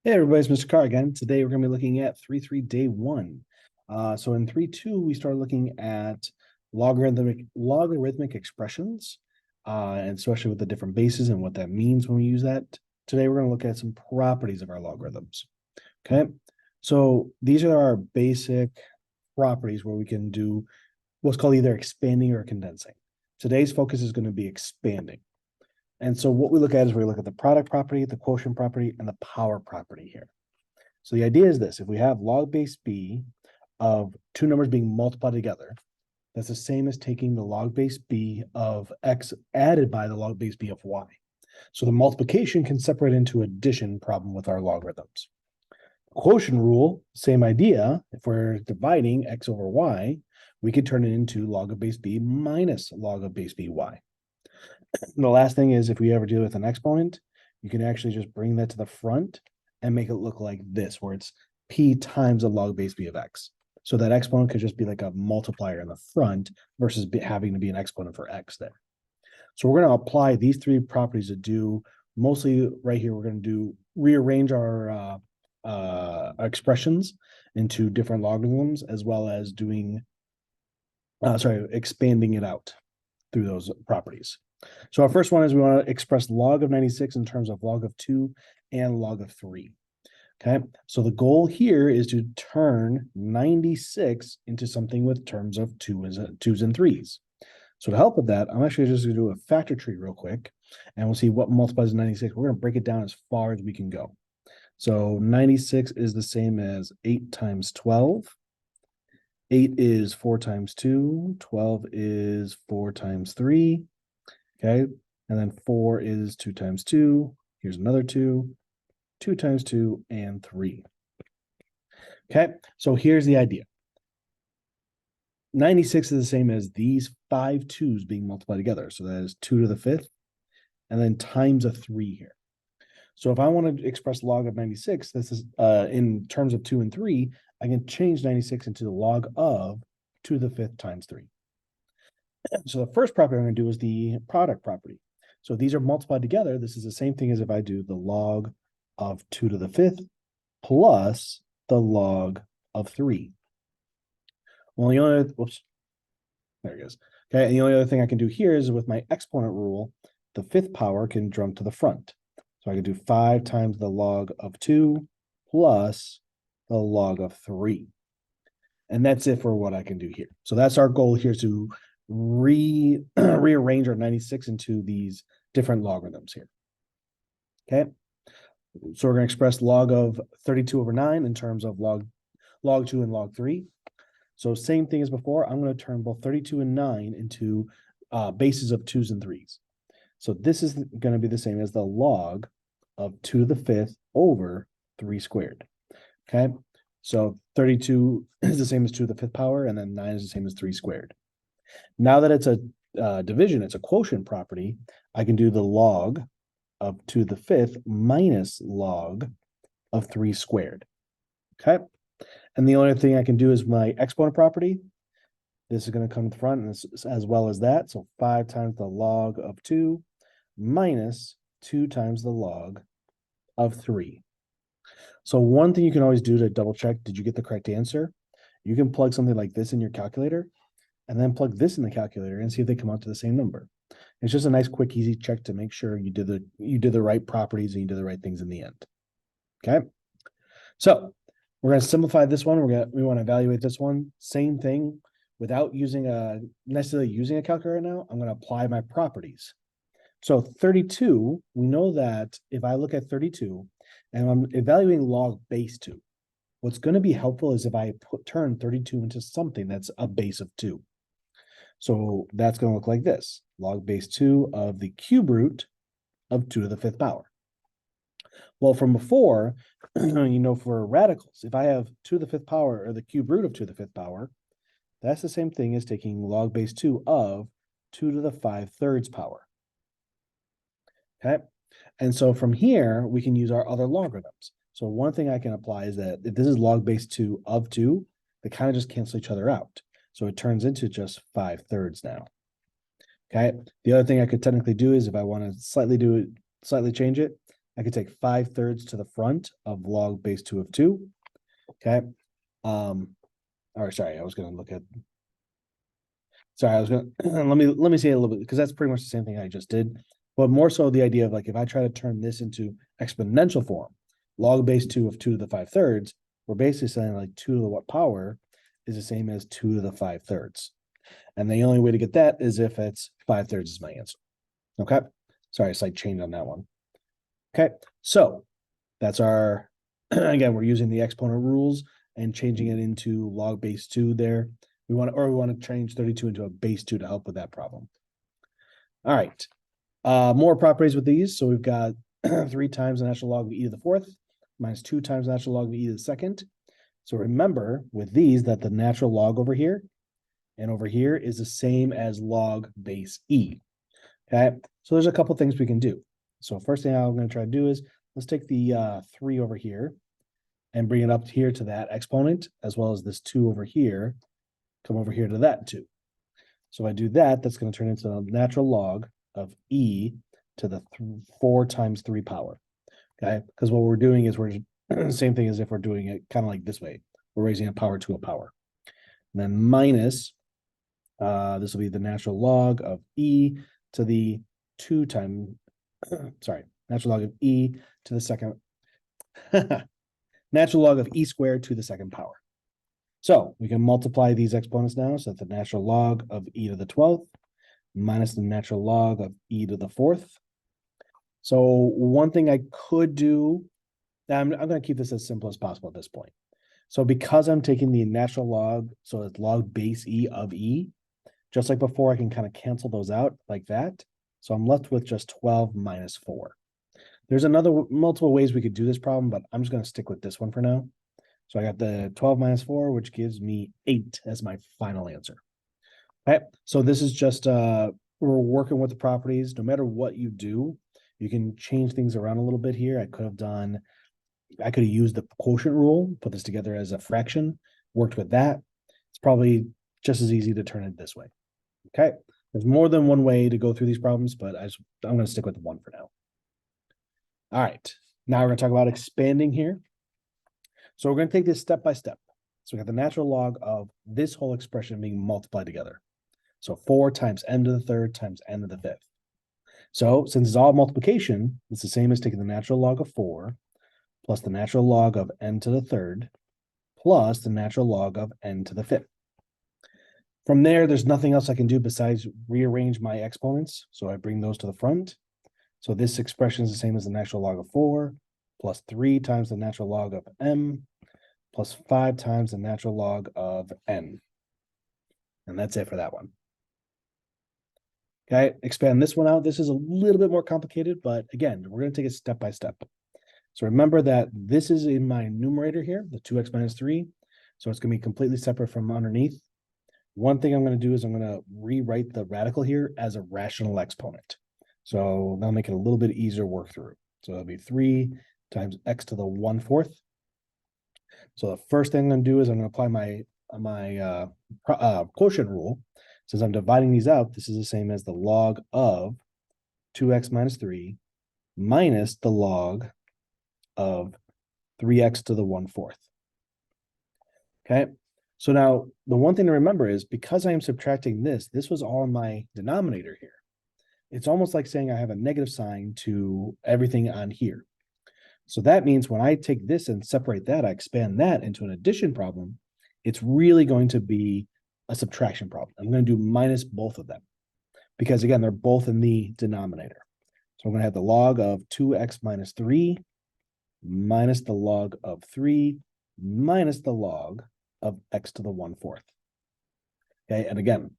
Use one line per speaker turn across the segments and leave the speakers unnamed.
Hey everybody, it's Mr. Carr again. Today we're going to be looking at 3-3 day one. So in 3-2, we start looking at logarithmic expressions, and especially with the different bases and what that means when we use that. Today we're going to look at some properties of our logarithms. Okay, so these are our basic properties where we can do what's called either expanding or condensing. Today's focus is going to be expanding. And so what we look at is we look at the product property, the quotient property, and the power property here. So the idea is this: if we have log base b of two numbers being multiplied together, that's the same as taking the log base b of x added by the log base b of y. So the multiplication can separate into addition problem with our logarithms. Quotient rule, same idea. If we're dividing x over y, we could turn it into log of base b minus log of base by. And the last thing is if we ever deal with an exponent, you can actually just bring that to the front and make it look like this, where it's p times the log base b of x. So that exponent could just be like a multiplier in the front versus having to be an exponent for x there. So we're going to apply these three properties to do mostly right here. We're going to do rearrange our expressions into different logarithms, as well as doing, expanding it out through those properties. So our first one is we want to express log of 96 in terms of log of 2 and log of 3. Okay, so the goal here is to turn 96 into something with terms of twos and threes. So to help with that, I'm actually just going to do a factor tree real quick, and we'll see what multiplies 96. We're going to break it down as far as we can go. So 96 is the same as 8 times 12. 8 is 4 times 2. 12 is 4 times 3. Okay, and then 4 is 2 times 2. Here's another 2. 2 times 2, and 3. Okay, so here's the idea. 96 is the same as these 5 2's being multiplied together. So that is 2 to the 5th, and then times a 3 here. So if I want to express log of 96, this is in terms of 2 and 3, I can change 96 into the log of 2 to the 5th times 3. So the first property I'm going to do is the product property. So these are multiplied together. This is the same thing as if I do the log of 2 to the 5th plus the log of 3. Well, the only, whoops, there it goes. Okay, and the only other thing I can do here is with my exponent rule, the 5th power can jump to the front. So I can do 5 times the log of 2 plus the log of 3. And that's it for what I can do here. So that's our goal here, to rearrange our 96 into these different logarithms here. Okay, so we're going to express log of 32 over 9 in terms of log 2 and log 3. So same thing as before, I'm going to turn both 32 and 9 into bases of 2's and 3's. So this is going to be the same as the log of 2 to the 5th over 3 squared. Okay, so 32 is the same as 2 to the 5th power, and then 9 is the same as 3 squared. Now that it's a division, it's a quotient property, I can do the log of 2 to the 5th minus log of 3 squared. Okay, and the only thing I can do is my exponent property. This is going to come in front as well as that. So 5 times the log of 2 minus 2 times the log of 3. So one thing you can always do to double check, did you get the correct answer? You can plug something like this in your calculator and then plug this in the calculator and see if they come out to the same number. It's just a nice, quick, easy check to make sure you did the right properties and you did the right things in the end. Okay. So we're going to simplify this one. We want to evaluate this one. Same thing, without necessarily using a calculator now. I'm going to apply my properties. So 32, we know that if I look at 32 and I'm evaluating log base 2, what's going to be helpful is if I turn 32 into something that's a base of 2. So that's going to look like this: log base 2 of the cube root of 2 to the 5th power. Well, from before, for radicals, if I have 2 to the 5th power, or the cube root of 2 to the 5th power, that's the same thing as taking log base 2 of 2 to the 5/3 power. Okay, and so from here, we can use our other logarithms. So one thing I can apply is that if this is log base 2 of 2, they kind of just cancel each other out. So it turns into just 5/3 now. Okay, the other thing I could technically do is if I want to slightly change it, I could take 5/3 to the front of log base 2 of 2. Okay. Or sorry, I was going to look at. Sorry, I was going to let me say it a little bit because that's pretty much the same thing I just did, but more so the idea of like if I try to turn this into exponential form, log base 2 of 2 to the 5/3, we're basically saying like 2 to the what power is the same as 2 to the 5/3. And the only way to get that is if it's 5/3 is my answer. Okay. Sorry, slight change on that one. Okay. So that's our, again, we're using the exponent rules and changing it into log base 2 there. We want to change 32 into a base 2 to help with that problem. All right. More properties with these. So we've got 3 times the natural log of e to the 4th minus 2 times the natural log of e to the 2nd. So remember with these that the natural log over here and over here is the same as log base e. Okay. So there's a couple things we can do. So first thing I'm going to try to do is let's take the 3 over here and bring it up here to that exponent, as well as this 2 over here, come over here to that 2. So if I do that, that's going to turn into a natural log of e to the 4 times 3 power. Okay, because what we're doing is we're same thing as if we're doing it kind of like this way. We're raising a power to a power. And then minus, this will be the natural log of e to the 2 times, sorry, natural log of e to the second, natural log of e squared to the 2nd power. So we can multiply these exponents now. So that the natural log of e to the 12th minus the natural log of e to the 4th. So one thing I could do, I'm going to keep this as simple as possible at this point. So because I'm taking the natural log, so it's log base e of e, just like before, I can kind of cancel those out like that. So I'm left with just 12 minus 4. There's multiple ways we could do this problem, but I'm just going to stick with this one for now. So I got the 12 minus 4, which gives me 8 as my final answer. Okay, so this is just, we're working with the properties. No matter what you do, you can change things around a little bit here. I could have used the quotient rule, put this together as a fraction, worked with that. It's probably just as easy to turn it this way. Okay, there's more than one way to go through these problems, but I'm going to stick with the one for now. All right, now we're going to talk about expanding here. So we're going to take this step by step. So we got the natural log of this whole expression being multiplied together. So 4 times n to the 3rd times n to the 5th. So since it's all multiplication, it's the same as taking the natural log of 4 plus the natural log of n to the 3rd plus the natural log of n to the 5th. From there, there's nothing else I can do besides rearrange my exponents. So I bring those to the front. So this expression is the same as the natural log of 4 plus 3 times the natural log of m plus 5 times the natural log of n. And that's it for that one. Okay, expand this one out. This is a little bit more complicated, but again, we're going to take it step by step. So remember that this is in my numerator here, the 2x minus 3. So it's going to be completely separate from underneath. One thing I'm going to do is I'm going to rewrite the radical here as a rational exponent. So that'll make it a little bit easier to work through. So it'll be 3 times x to the 1/4. So the first thing I'm going to do is I'm going to apply my quotient rule. Since I'm dividing these out, this is the same as the log of 2x minus 3 minus the log of 3x to the 1/4. Okay, so now the one thing to remember is because I am subtracting this was all in my denominator here. It's almost like saying I have a negative sign to everything on here. So that means when I take this and separate that, I expand that into an addition problem, it's really going to be a subtraction problem. I'm going to do minus both of them because again, they're both in the denominator. So I'm going to have the log of 2x minus 3 minus the log of 3 minus the log of x to the 1/4. Okay, and again,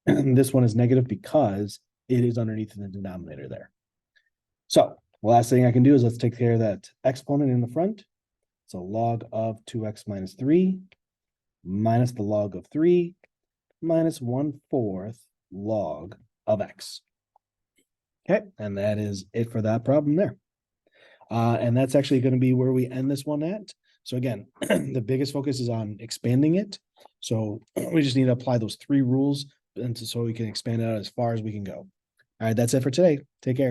this one is negative because it is underneath in the denominator there. So the last thing I can do is let's take care of that exponent in the front. So log of 2x minus 3 minus the log of 3 minus 1/4 log of x. Okay, and that is it for that problem there. And that's actually going to be where we end this one at. So again, the biggest focus is on expanding it. So we just need to apply those 3 rules so we can expand it out as far as we can go. All right, that's it for today. Take care.